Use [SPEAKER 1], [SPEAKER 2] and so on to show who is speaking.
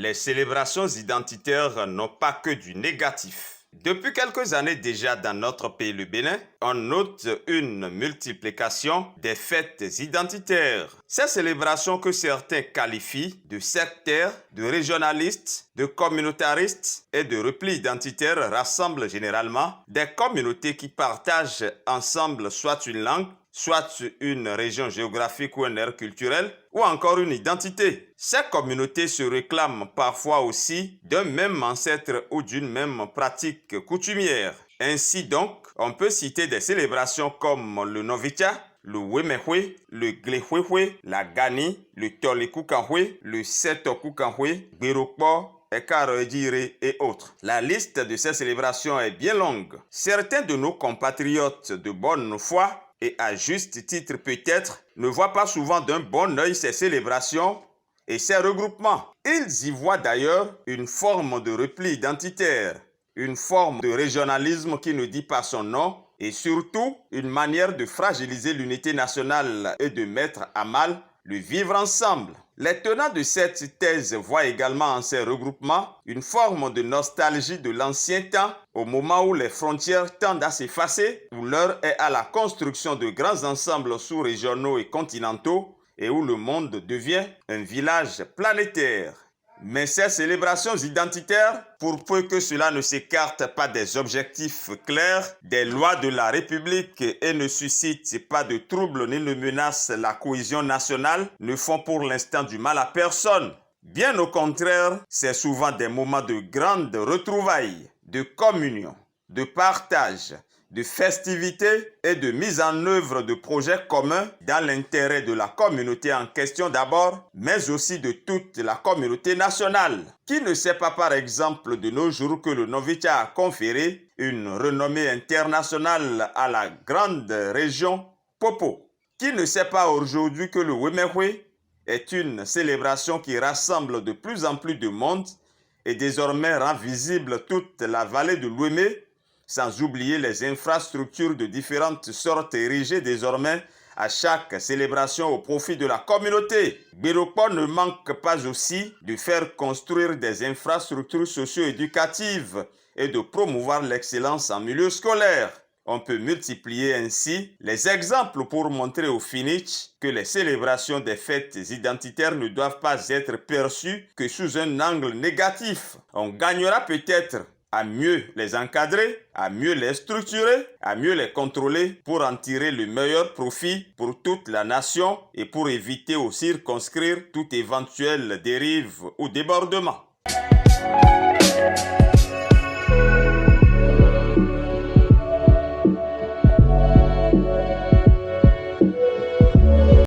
[SPEAKER 1] les célébrations identitaires n'ont pas que du négatif. Depuis quelques années déjà dans notre pays, le Bénin, on note une multiplication des fêtes identitaires. Ces célébrations que certains qualifient de sectaires, de régionalistes, de communautaristes et de replis identitaires rassemblent généralement des communautés qui partagent ensemble soit une langue, soit une région géographique ou un aire culturel, ou encore une identité. Ces communautés se réclament parfois aussi d'un même ancêtre ou d'une même pratique coutumière. Ainsi donc, on peut citer des célébrations comme le Novitia, le Wemehwe, le Glehwehwe, la Gani, le Tolekoukanhwe, le Setokoukanhwe, Birokpo, Ekaredjire et autres. La liste de ces célébrations est bien longue. Certains de nos compatriotes de bonne foi, et à juste titre peut-être, ne voient pas souvent d'un bon œil ces célébrations et ces regroupements. Ils y voient d'ailleurs une forme de repli identitaire, une forme de régionalisme qui ne dit pas son nom et surtout une manière de fragiliser l'unité nationale et de mettre à mal le vivre ensemble. Les tenants de cette thèse voient également en ces regroupements une forme de nostalgie de l'ancien temps au moment où les frontières tendent à s'effacer, où l'heure est à la construction de grands ensembles sous-régionaux et continentaux et où le monde devient un village planétaire. Mais ces célébrations identitaires, pour peu que cela ne s'écarte pas des objectifs clairs, des lois de la République et ne suscite pas de troubles ni ne menace la cohésion nationale, ne font pour l'instant du mal à personne. Bien au contraire, c'est souvent des moments de grande retrouvailles, de communion, de partage, de festivités et de mise en œuvre de projets communs dans l'intérêt de la communauté en question d'abord, mais aussi de toute la communauté nationale. Qui ne sait pas par exemple de nos jours que le Novitia a conféré une renommée internationale à la grande région Popo? Qui ne sait pas aujourd'hui que le Wemehwe est une célébration qui rassemble de plus en plus de monde et désormais rend visible toute la vallée de l'Ouémé, sans oublier les infrastructures de différentes sortes érigées désormais à chaque célébration au profit de la communauté. Birokpo ne manque pas aussi de faire construire des infrastructures socio-éducatives et de promouvoir l'excellence en milieu scolaire. On peut multiplier ainsi les exemples pour montrer au finish que les célébrations des fêtes identitaires ne doivent pas être perçues que sous un angle négatif. On gagnera peut-être à mieux les encadrer, à mieux les structurer, à mieux les contrôler pour en tirer le meilleur profit pour toute la nation et pour éviter ou circonscrire toute éventuelle dérive ou débordement.